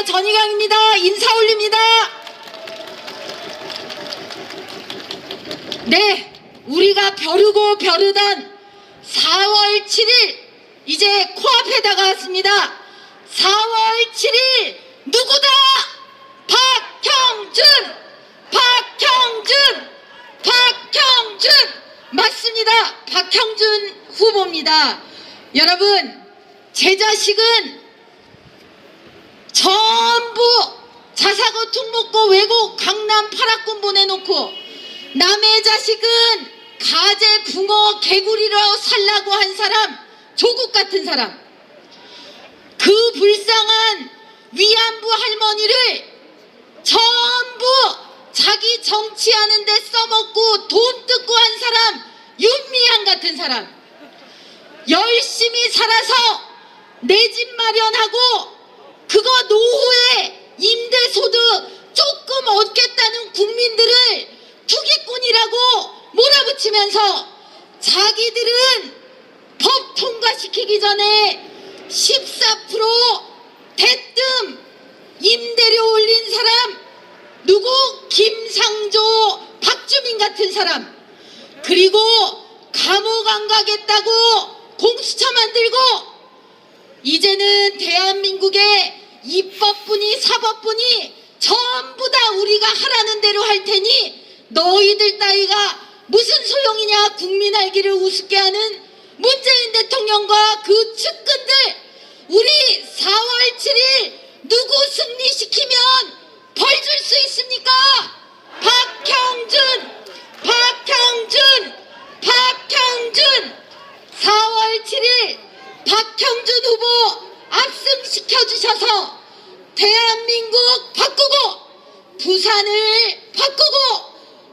전희강입니다. 인사 올립니다. 네, 우리가 벼르고 벼르던 4월 7일 이제 코앞에 다가왔습니다. 4월 7일 누구다? 박형준! 박형준! 박형준! 맞습니다. 박형준 후보입니다. 여러분, 제 자식은 전부 자사고 특목고 외고 강남 8학군 보내놓고 남의 자식은 가재 붕어 개구리로 살라고 한 사람, 조국 같은 사람, 그 불쌍한 위안부 할머니를 전부 자기 정치하는 데 써먹고 돈 뜯고 한 사람, 윤미향 같은 사람, 열심히 살아서 내 집 마련하고 그거 노후에 임대소득 조금 얻겠다는 국민들을 투기꾼이라고 몰아붙이면서 자기들은 법 통과시키기 전에 14% 대뜸 임대료 올린 사람, 누구? 김상조, 박주민 같은 사람, 그리고 감옥 안 가겠다고 공수처 만들고 이제는 대한민국의 입법부니 사법부니 전부 다 우리가 하라는 대로 할 테니 너희들 따위가 무슨 소용이냐. 국민 알기를 우습게 하는 문재인 대통령과 그 측근들, 우리 4월 7일 누구 승리시키면 벌 줄 수 있습니까? 박형준! 박형준! 박형준! 4월 7일 박형준 후보 압승시켜주셔서 대한민국 바꾸고 부산을 바꾸고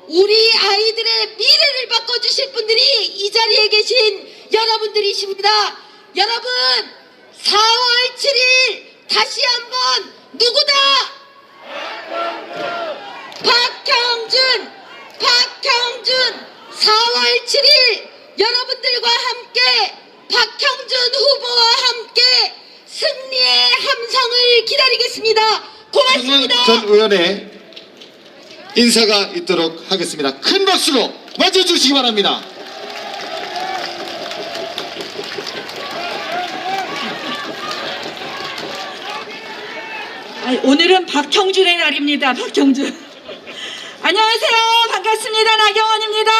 우리 아이들의 미래를 바꿔주실 분들이 이 자리에 계신 여러분들이십니다. 여러분, 4월 7일 다시 한번 누구다? 박형준! 박형준! 4월 7일 여러분들과 함께 박형준 후보와 함께 승리의 함성을 기다리겠습니다. 고맙습니다. 전 의원의 인사가 있도록 하겠습니다. 큰 박수로 맞아주시기 바랍니다. 오늘은 박형준의 날입니다. 박형준. 안녕하세요. 반갑습니다. 나경원입니다.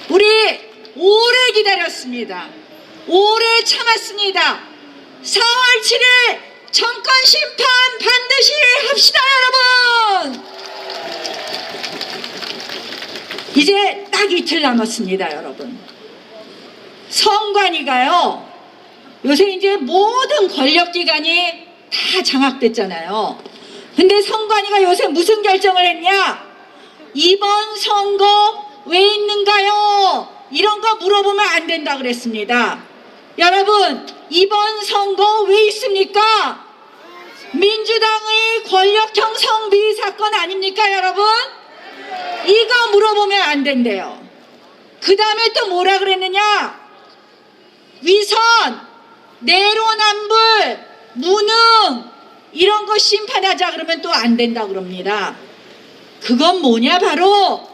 우리 오래 기다렸습니다. 오래 참았습니다. 4월 7일 정권 심판 반드시 합시다, 여러분. 이제 딱 이틀 남았습니다, 여러분. 선관위가요, 요새 이제 모든 권력기관이 다 장악됐잖아요. 근데 선관위가 요새 무슨 결정을 했냐? 이번 선거 왜 있는가요? 이런 거 물어보면 안 된다 그랬습니다. 여러분, 이번 선거 왜 있습니까? 민주당의 권력형 성비위 사건 아닙니까, 여러분? 이거 물어보면 안 된대요. 그 다음에 또 뭐라 그랬느냐? 위선, 내로남불, 무능 이런 거 심판하자 그러면 또 안 된다 그럽니다. 그건 뭐냐? 바로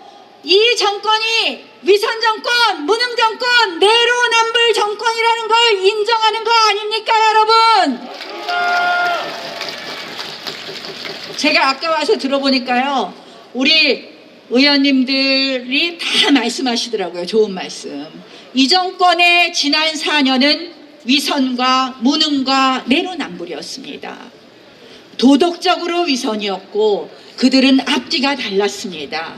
이 정권이 위선 정권, 무능 정권, 내로남불 정권이라는 걸 인정하는 거 아닙니까, 여러분? 제가 아까 와서 들어보니까요, 우리 의원님들이 다 말씀하시더라고요. 좋은 말씀. 이 정권의 지난 4년은 위선과 무능과 내로남불이었습니다. 도덕적으로 위선이었고 그들은 앞뒤가 달랐습니다.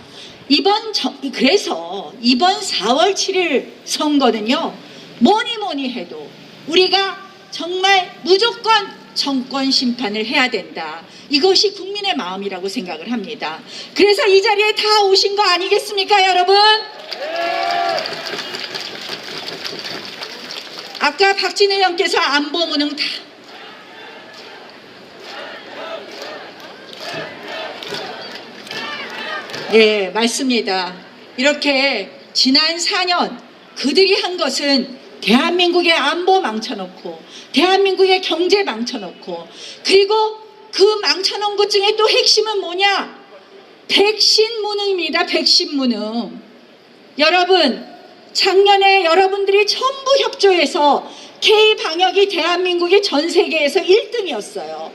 그래서 이번 4월 7일 선거는요, 뭐니 해도 우리가 정말 무조건 정권 심판을 해야 된다. 이것이 국민의 마음이라고 생각을 합니다. 그래서 이 자리에 다 오신 거 아니겠습니까, 여러분? 아까 박진애 의원께서 안보 무능 다 맞습니다. 이렇게 지난 4년 그들이 한 것은 대한민국의 안보 망쳐놓고 대한민국의 경제 망쳐놓고 그리고 그 망쳐놓은 것 중에 또 핵심은 뭐냐? 백신 무능입니다. 백신 무능. 여러분, 작년에 여러분들이 전부 협조해서 K-방역이 대한민국이 전 세계에서 1등이었어요.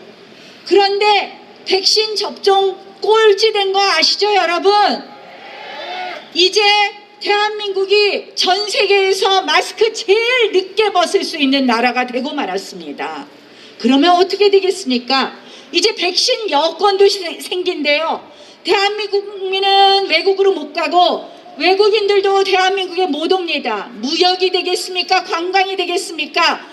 그런데 백신 접종 꼴찌된 거 아시죠, 여러분? 이제 대한민국이 전 세계에서 마스크 제일 늦게 벗을 수 있는 나라가 되고 말았습니다. 그러면 어떻게 되겠습니까? 이제 백신 여권도 생긴대요. 대한민국 국민은 외국으로 못 가고 외국인들도 대한민국에 못 옵니다. 무역이 되겠습니까? 관광이 되겠습니까?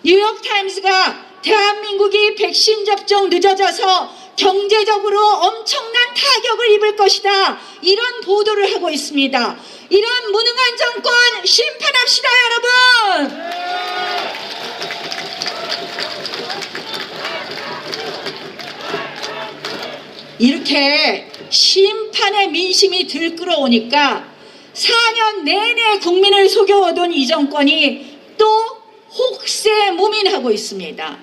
뉴욕타임스가 대한민국이 백신 접종 늦어져서 경제적으로 엄청난 타격을 입을 것이다, 이런 보도를 하고 있습니다. 이런 무능한 정권 심판합시다, 여러분. 이렇게 심판의 민심이 들끓어오니까 4년 내내 국민을 속여오던 이 정권이 또 혹세무민하고 있습니다.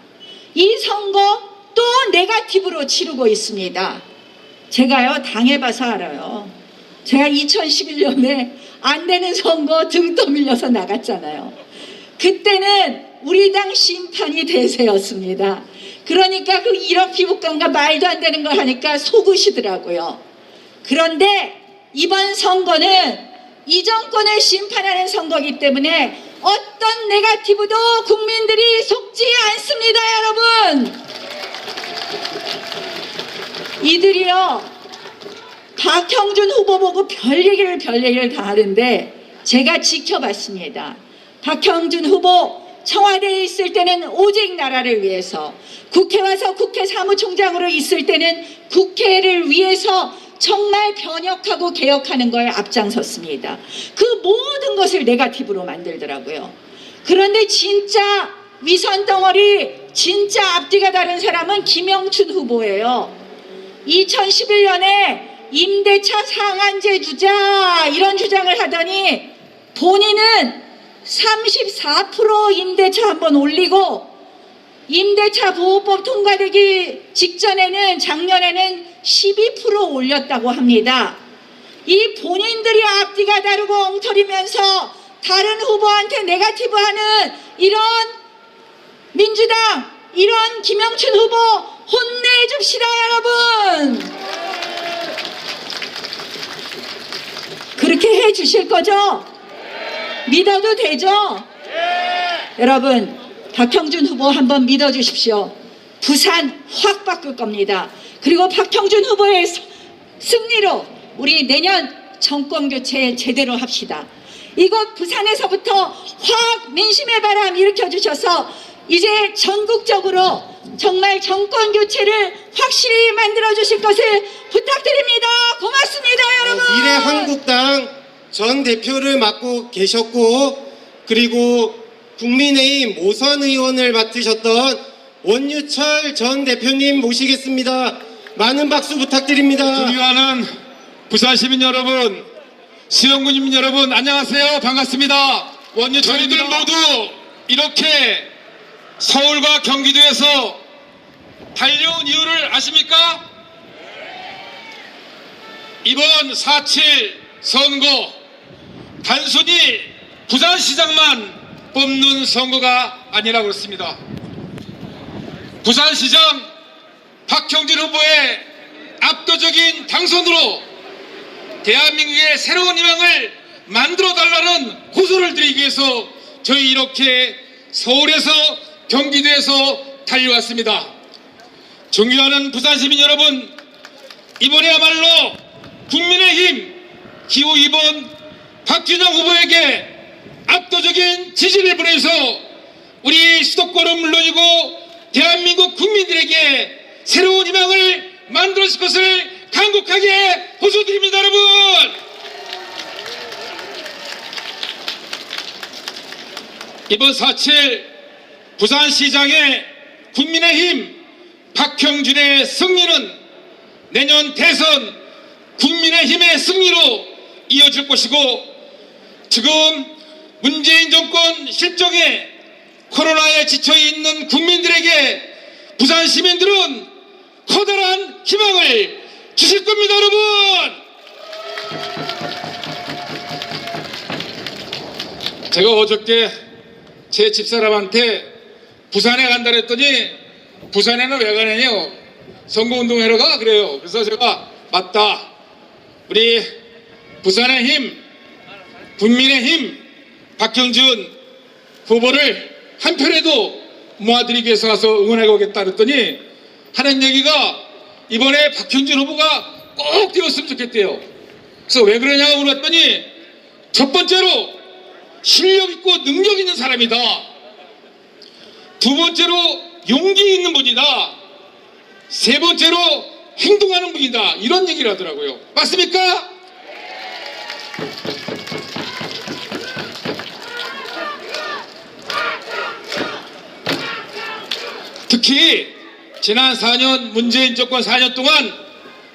이 선거 또 네거티브로 치르고 있습니다. 제가요, 당해봐서 알아요. 제가 2011년에 안 되는 선거 등 떠밀려서 나갔잖아요. 그때는 우리 당 심판이 대세였습니다. 그러니까 그 1억 피부감과 말도 안 되는 걸 하니까 속으시더라고요. 그런데 이번 선거는 이 정권을 심판하는 선거이기 때문에 어떤 네거티브도 국민들이 속지 않습니다, 여러분. 이들이요, 박형준 후보 보고 별 얘기를 다 하는데 제가 지켜봤습니다. 박형준 후보 청와대에 있을 때는 오직 나라를 위해서, 국회 와서 국회 사무총장으로 있을 때는 국회를 위해서 정말 변혁하고 개혁하는 거에 앞장섰습니다. 그 모든 것을 네거티브로 만들더라고요. 그런데 진짜 위선 덩어리, 진짜 앞뒤가 다른 사람은 김영춘 후보예요. 2011년에 임대차 상한제 주자, 이런 주장을 하더니 본인은 34% 임대차 한번 올리고, 임대차 보호법 통과되기 직전에는, 작년에는 12% 올렸다고 합니다. 이 본인들이 앞뒤가 다르고 엉터리면서 다른 후보한테 네거티브하는 이런 민주당, 이런 김영춘 후보 혼내줍시다, 여러분. 그렇게 해주실 거죠? 믿어도 되죠? 여러분, 박형준 후보 한번 믿어주십시오. 부산 확 바꿀 겁니다. 그리고 박형준 후보의 승리로 우리 내년 정권교체 제대로 합시다. 이곳 부산에서부터 확 민심의 바람 일으켜주셔서 이제 전국적으로 정말 정권교체를 확실히 만들어주실 것을 부탁드립니다. 고맙습니다, 여러분. 미래한국당 전 대표를 맡고 계셨고, 그리고 국민의힘 오선 의원을 맡으셨던 원유철 전 대표님 모시겠습니다. 많은 박수 부탁드립니다. 존경하는 부산 시민 여러분, 시흥군민 여러분, 안녕하세요. 반갑습니다. 저희들 모두 이렇게 서울과 경기도에서 달려온 이유를 아십니까? 이번 4.7 선거 단순히 부산시장만 뽑는 선거가 아니라고 했습니다. 부산시장 박형준 후보의 압도적인 당선으로 대한민국의 새로운 희망을 만들어달라는 호소를 드리기 위해서 저희 이렇게 서울에서 경기도에서 달려왔습니다. 존경하는 부산시민 여러분, 이번에야말로 국민의힘 기호 2번 박준영 후보에게 압도적인 지지를 보내서 우리 수도권은 물론이고 대한민국 국민들에게 새로운 희망을 만들어줄 것을 간곡하게 호소드립니다, 여러분. 이번 4.7 부산시장의 국민의힘 박형준의 승리는 내년 대선 국민의힘의 승리로 이어질 것이고, 지금 문재인 정권 실정에 코로나에 지쳐있는 국민들에게 부산 시민들은 커다란 희망을 주실 겁니다, 여러분! 제가 어저께 제 집사람한테 부산에 간다 그랬더니 부산에는 왜 가냐뇨? 선거운동하러 가? 그래요. 그래서 제가 맞다. 우리 부산의 힘, 국민의 힘, 박형준 후보를 한 표라도 모아드리기 위해서 가서 응원해 오겠다 그랬더니 하는 얘기가 이번에 박형준 후보가 꼭 되었으면 좋겠대요. 그래서 왜 그러냐고 물었더니 첫 번째로 실력 있고 능력 있는 사람이다. 두 번째로 용기 있는 분이다. 세 번째로 행동하는 분이다. 이런 얘기를 하더라고요. 맞습니까? 특히 지난 4년 문재인 정권 4년 동안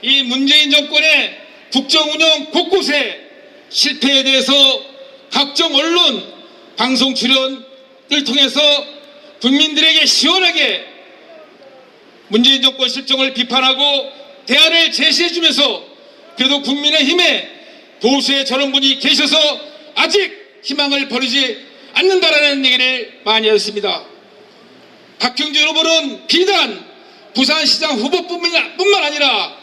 이 문재인 정권의 국정운영 곳곳에 실패에 대해서 각종 언론 방송 출연을 통해서 국민들에게 시원하게 문재인 정권 실정을 비판하고 대안을 제시해주면서 그래도 국민의힘에 보수의 저런 분이 계셔서 아직 희망을 버리지 않는다라는 얘기를 많이 했습니다. 박형준 후보는 비단 부산시장 후보뿐만 아니라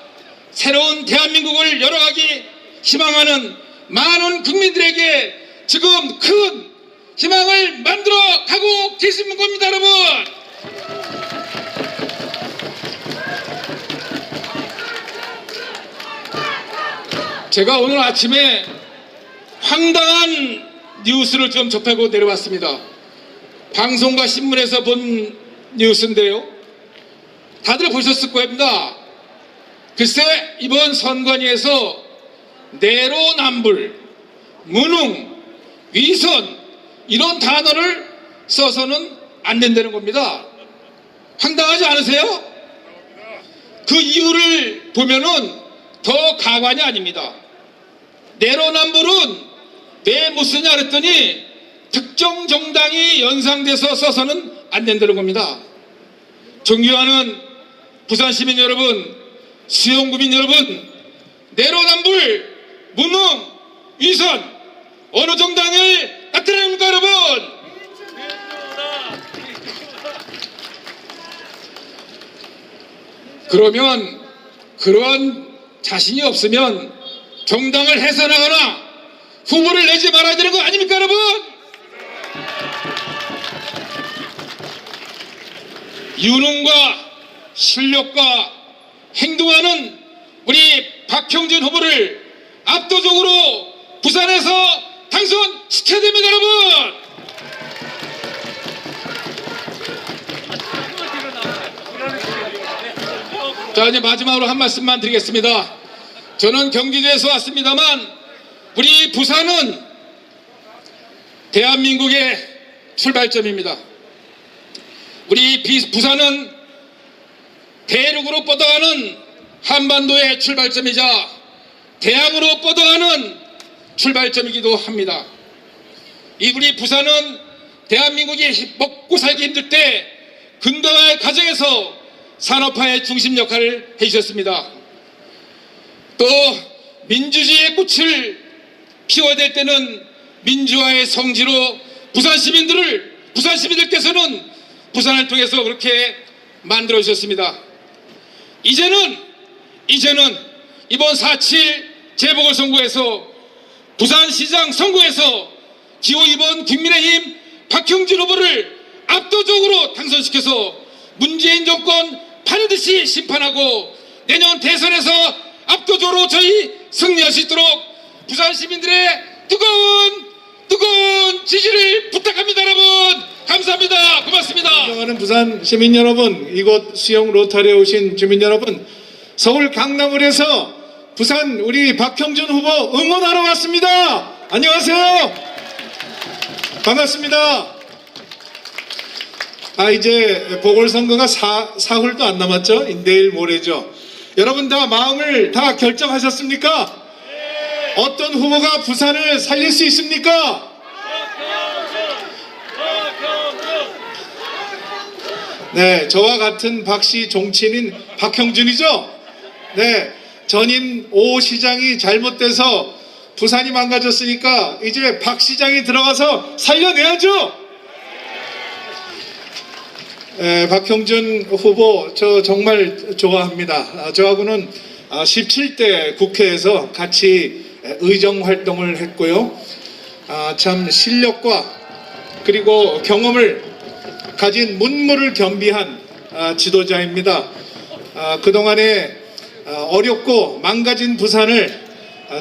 새로운 대한민국을 열어가기 희망하는 많은 국민들에게 지금 큰 희망을 만들어 가고 계시는 겁니다, 여러분. 제가 오늘 아침에 황당한 뉴스를 좀 접하고 내려왔습니다. 방송과 신문에서 본 뉴스인데요. 다들 보셨을 겁니다. 글쎄 이번 선관위에서 내로남불, 무능, 위선 이런 단어를 써서는 안 된다는 겁니다. 황당하지 않으세요? 그 이유를 보면은 더 가관이 아닙니다. 내로남불은 왜 못 쓰냐 그랬더니 특정 정당이 연상돼서 써서는 안 된다는 겁니다. 존경하는 부산 시민 여러분, 수용구민 여러분, 내로남불, 무능, 위선 어느 정당을 나타냅니까, 여러분? 그러면 그러한 자신이 없으면 정당을 해산하거나 후보를 내지 말아야 되는 거 아닙니까, 여러분? 유능과 실력과 행동하는 우리 박형준 후보를 압도적으로 부산에서 당선시켜야 됩니다, 여러분! 자, 이제 마지막으로 한 말씀만 드리겠습니다. 저는 경기도에서 왔습니다만 우리 부산은 대한민국의 출발점입니다. 우리 부산은 대륙으로 뻗어가는 한반도의 출발점이자 대양으로 뻗어가는 출발점이기도 합니다. 이 우리 부산은 대한민국이 먹고 살기 힘들 때 근대화의 과정에서 산업화의 중심 역할을 해주셨습니다. 또 민주주의의 꽃을 피워야 될 때는 민주화의 성지로 부산 시민들께서는 부산을 통해서 그렇게 만들어 주셨습니다. 이제는 이번 4.7 재보궐선거에서 부산시장 선거에서 기호 2번 국민의힘 박형준 후보를 압도적으로 당선시켜서 문재인 정권 반드시 심판하고 내년 대선에서 압도적으로 저희 승리할 수 있도록 부산 시민들의 뜨거운 지지를 부탁합니다, 여러분. 감사합니다. 고맙습니다. 존경하는 부산 시민 여러분, 이곳 수영 로타리에 오신 주민 여러분, 서울 강남을에서 부산 우리 박형준 후보 응원하러 왔습니다. 안녕하세요. 반갑습니다. 이제 보궐선거가 사흘도 안 남았죠? 내일 모레죠. 여러분 다 마음을 다 결정하셨습니까? 어떤 후보가 부산을 살릴 수 있습니까? 네, 저와 같은 박씨 종친인 박형준이죠. 네, 전임 오 시장이 잘못돼서 부산이 망가졌으니까 이제 박 시장이 들어가서 살려내야죠. 박형준 후보 저 정말 좋아합니다. 저하고는 17대 국회에서 같이 의정 활동을 했고요. 참 실력과 그리고 경험을 가진 문무를 겸비한 지도자입니다. 그동안에 어렵고 망가진 부산을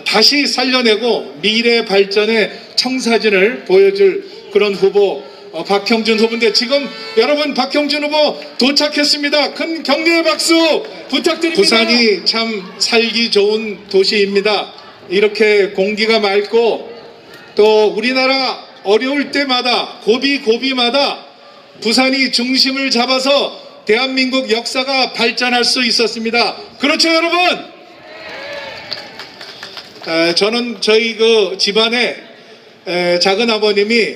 다시 살려내고 미래 발전의 청사진을 보여줄 그런 후보 박형준 후보인데 지금 여러분 박형준 후보 도착했습니다. 큰 격려의 박수 부탁드립니다. 부산이 참 살기 좋은 도시입니다. 이렇게 공기가 맑고 또 우리나라 어려울 때마다 고비마다 부산이 중심을 잡아서 대한민국 역사가 발전할 수 있었습니다. 그렇죠 여러분? 저는 저희 그 집안에 작은 아버님이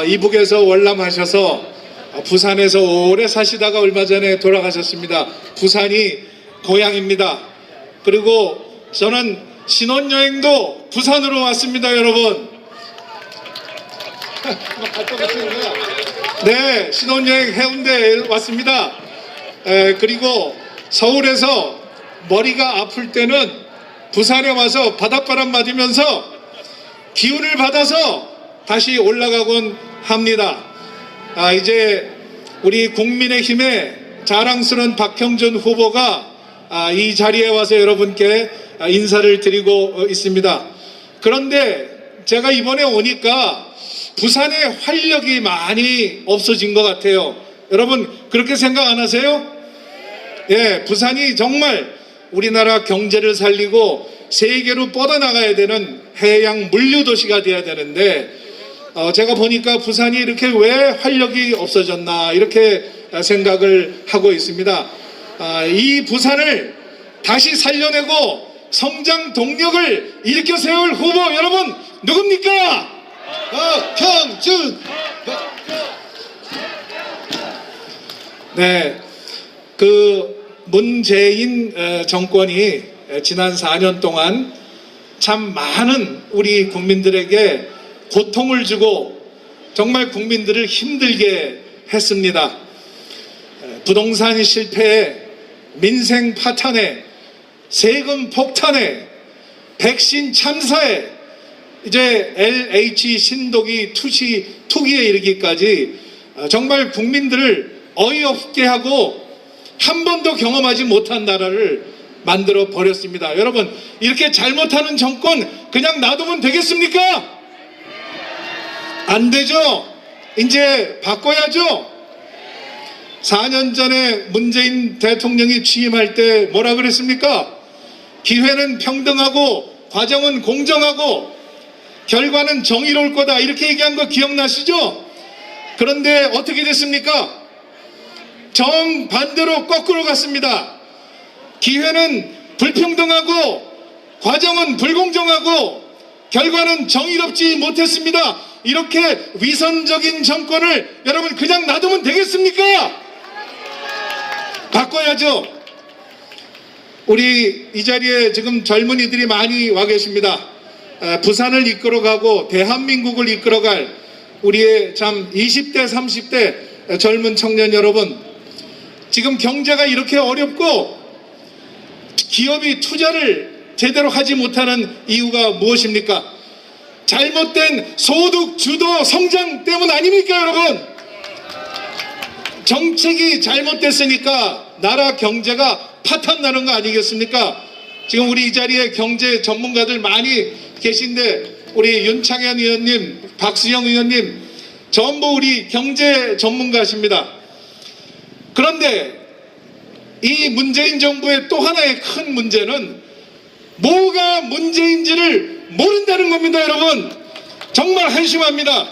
이북에서 월남하셔서 부산에서 오래 사시다가 얼마 전에 돌아가셨습니다. 부산이 고향입니다. 그리고 저는 신혼여행도 부산으로 왔습니다 여러분. 네, 신혼여행 해운대에 왔습니다. 그리고 서울에서 머리가 아플 때는 부산에 와서 바닷바람 맞으면서 기운을 받아서 다시 올라가곤 합니다. 이제 우리 국민의힘의 자랑스러운 박형준 후보가 이 자리에 와서 여러분께 인사를 드리고 있습니다. 그런데 제가 이번에 오니까 부산의 활력이 많이 없어진 것 같아요. 여러분 그렇게 생각 안 하세요? 예, 부산이 정말 우리나라 경제를 살리고 세계로 뻗어나가야 되는 해양 물류 도시가 돼야 되는데 제가 보니까 부산이 이렇게 왜 활력이 없어졌나 이렇게 생각을 하고 있습니다. 이 부산을 다시 살려내고 성장 동력을 일으켜 세울 후보 여러분 누굽니까? 박형준. 네, 그 문재인 정권이 지난 4년 동안 참 많은 우리 국민들에게 고통을 주고 정말 국민들을 힘들게 했습니다. 부동산 실패에 민생 파탄에 세금 폭탄에 백신 참사에 이제 LH 신도기 투기에 이르기까지 정말 국민들을 어이없게 하고 한 번도 경험하지 못한 나라를 만들어 버렸습니다. 여러분 이렇게 잘못하는 정권 그냥 놔두면 되겠습니까? 안 되죠. 이제 바꿔야죠. 4년 전에 문재인 대통령이 취임할 때 뭐라 그랬습니까? 기회는 평등하고 과정은 공정하고 결과는 정의로울 거다 이렇게 얘기한 거 기억나시죠? 그런데 어떻게 됐습니까? 정반대로 거꾸로 갔습니다. 기회는 불평등하고 과정은 불공정하고 결과는 정의롭지 못했습니다. 이렇게 위선적인 정권을 여러분 그냥 놔두면 되겠습니까? 바꿔야죠. 우리 이 자리에 지금 젊은이들이 많이 와 계십니다. 부산을 이끌어가고 대한민국을 이끌어갈 우리의 참 20대 30대 젊은 청년 여러분, 지금 경제가 이렇게 어렵고 기업이 투자를 제대로 하지 못하는 이유가 무엇입니까? 잘못된 소득 주도 성장 때문 아닙니까 여러분? 정책이 잘못됐으니까 나라 경제가 파탄나는 거 아니겠습니까? 지금 우리 이 자리에 경제 전문가들 많이 계신데 우리 윤창현 의원님, 박수영 의원님 전부 우리 경제 전문가십니다. 그런데 이 문재인 정부의 또 하나의 큰 문제는 뭐가 문제인지를 모른다는 겁니다 여러분. 정말 한심합니다.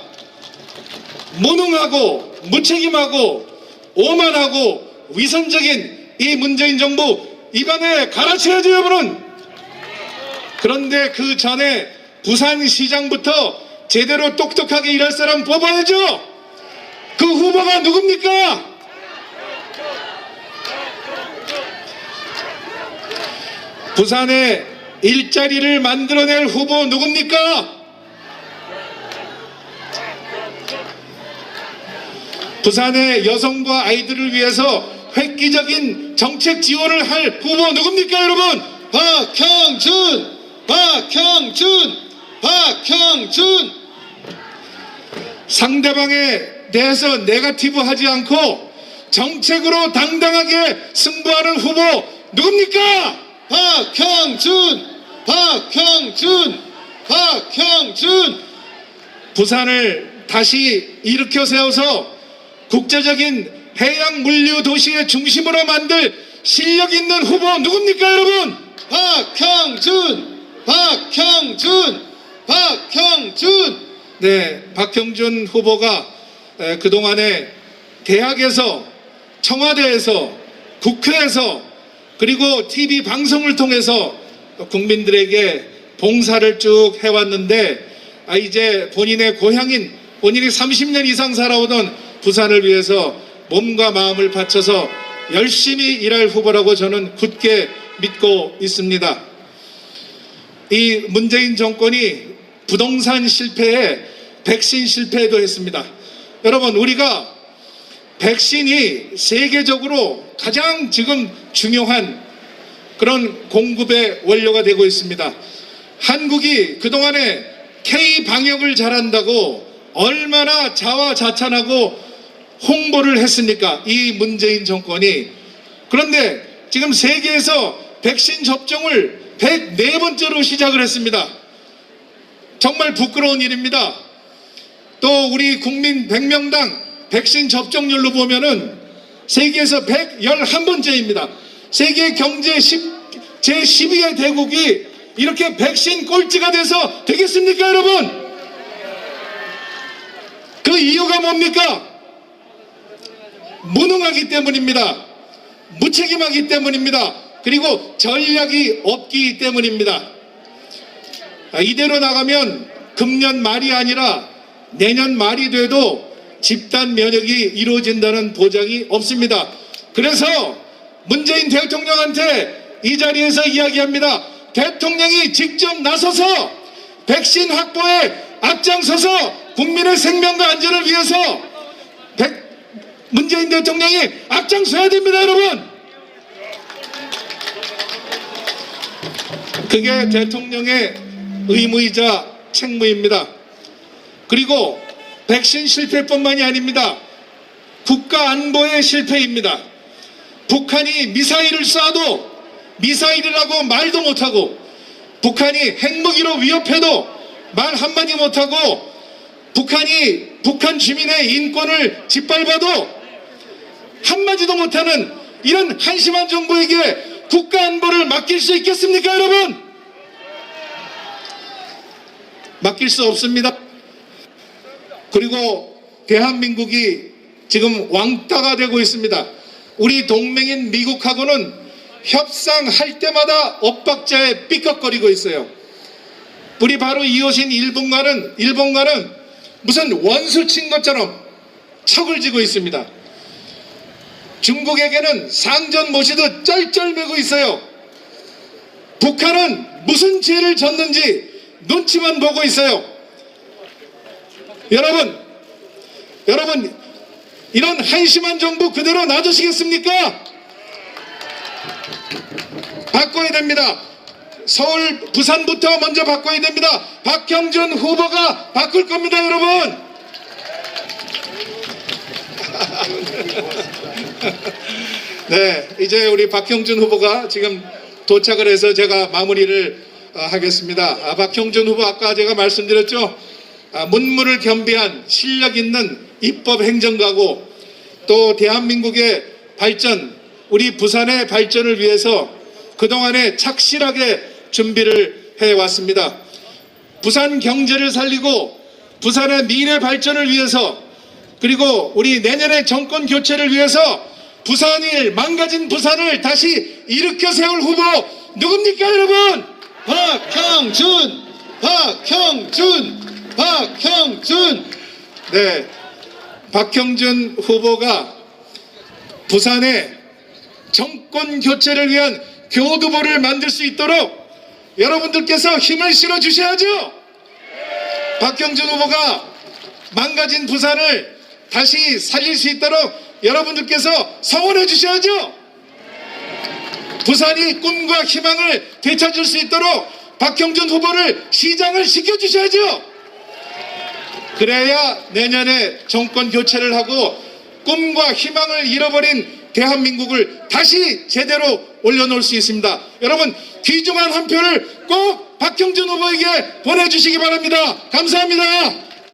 무능하고 무책임하고 오만하고 위선적인 이 문재인 정부 이번에 갈아치워야죠 여러분. 그런데 그 전에 부산시장부터 제대로 똑똑하게 일할 사람 뽑아야죠. 그 후보가 누굽니까? 부산에 일자리를 만들어낼 후보 누굽니까? 부산의 여성과 아이들을 위해서 획기적인 정책 지원을 할 후보 누굽니까, 여러분? 박형준! 박형준! 박형준! 상대방에 대해서 네거티브 하지 않고 정책으로 당당하게 승부하는 후보 누굽니까? 박형준! 박형준! 박형준! 부산을 다시 일으켜 세워서 국제적인 해양 물류 도시의 중심으로 만들 실력 있는 후보 누굽니까, 여러분? 박형준! 박형준! 박형준! 네, 박형준 후보가 그동안에 대학에서, 청와대에서, 국회에서, 그리고 TV 방송을 통해서 국민들에게 봉사를 쭉 해왔는데, 이제 본인의 고향인, 본인이 30년 이상 살아오던 부산을 위해서 몸과 마음을 바쳐서 열심히 일할 후보라고 저는 굳게 믿고 있습니다. 이 문재인 정권이 부동산 실패에 백신 실패도 했습니다. 여러분, 우리가 백신이 세계적으로 가장 지금 중요한 그런 공급의 원료가 되고 있습니다. 한국이 그동안에 K 방역을 잘한다고 얼마나 자화자찬하고 홍보를 했습니까? 이 문재인 정권이. 그런데 지금 세계에서 백신 접종을 104번째로 시작을 했습니다. 정말 부끄러운 일입니다. 또 우리 국민 100명당 백신 접종률로 보면은 세계에서 111번째입니다. 세계 경제 제12의 대국이 이렇게 백신 꼴찌가 돼서 되겠습니까, 여러분? 그 이유가 뭡니까? 무능하기 때문입니다. 무책임하기 때문입니다. 그리고 전략이 없기 때문입니다. 이대로 나가면 금년 말이 아니라 내년 말이 돼도 집단 면역이 이루어진다는 보장이 없습니다. 그래서 문재인 대통령한테 이 자리에서 이야기합니다. 대통령이 직접 나서서 백신 확보에 앞장서서 국민의 생명과 안전을 위해서 문재인 대통령이 앞장서야 됩니다, 여러분. 그게 대통령의 의무이자 책무입니다. 그리고 백신 실패뿐만이 아닙니다. 국가 안보의 실패입니다. 북한이 미사일을 쏴도 미사일이라고 말도 못하고, 북한이 핵무기로 위협해도 말 한마디 못하고, 북한이 북한 주민의 인권을 짓밟아도 한마디도 못하는 이런 한심한 정부에게 국가 안보를 맡길 수 있겠습니까, 여러분? 맡길 수 없습니다. 그리고 대한민국이 지금 왕따가 되고 있습니다. 우리 동맹인 미국하고는 협상할 때마다 엇박자에 삐걱거리고 있어요. 우리 바로 이웃인 일본과는 무슨 원수 친 것처럼 척을 지고 있습니다. 중국에게는 상전 모시듯 쩔쩔매고 있어요. 북한은 무슨 죄를 졌는지 눈치만 보고 있어요. 여러분, 이런 한심한 정부 그대로 놔두시겠습니까? 바꿔야 됩니다. 서울, 부산부터 먼저 바꿔야 됩니다. 박형준 후보가 바꿀 겁니다, 여러분. 네, 이제 우리 박형준 후보가 지금 도착을 해서 제가 마무리를 하겠습니다. 박형준 후보, 아까 제가 말씀드렸죠. 문무를 겸비한 실력 있는 입법 행정가고, 또 대한민국의 발전, 우리 부산의 발전을 위해서 그동안에 착실하게 준비를 해왔습니다. 부산 경제를 살리고 부산의 미래 발전을 위해서, 그리고 우리 내년의 정권 교체를 위해서 부산을, 망가진 부산을 다시 일으켜 세울 후보 누굽니까, 여러분? 박형준! 박형준! 박형준! 네, 박형준 후보가 부산의 정권 교체를 위한 교두보를 만들 수 있도록 여러분들께서 힘을 실어 주셔야죠. 박형준 후보가 망가진 부산을 다시 살릴 수 있도록 여러분들께서 성원해 주셔야죠. 부산이 꿈과 희망을 되찾을 수 있도록 박형준 후보를 시장을 시켜주셔야죠. 그래야 내년에 정권 교체를 하고 꿈과 희망을 잃어버린 대한민국을 다시 제대로 올려놓을 수 있습니다. 여러분, 귀중한 한 표를 꼭 박형준 후보에게 보내주시기 바랍니다. 감사합니다.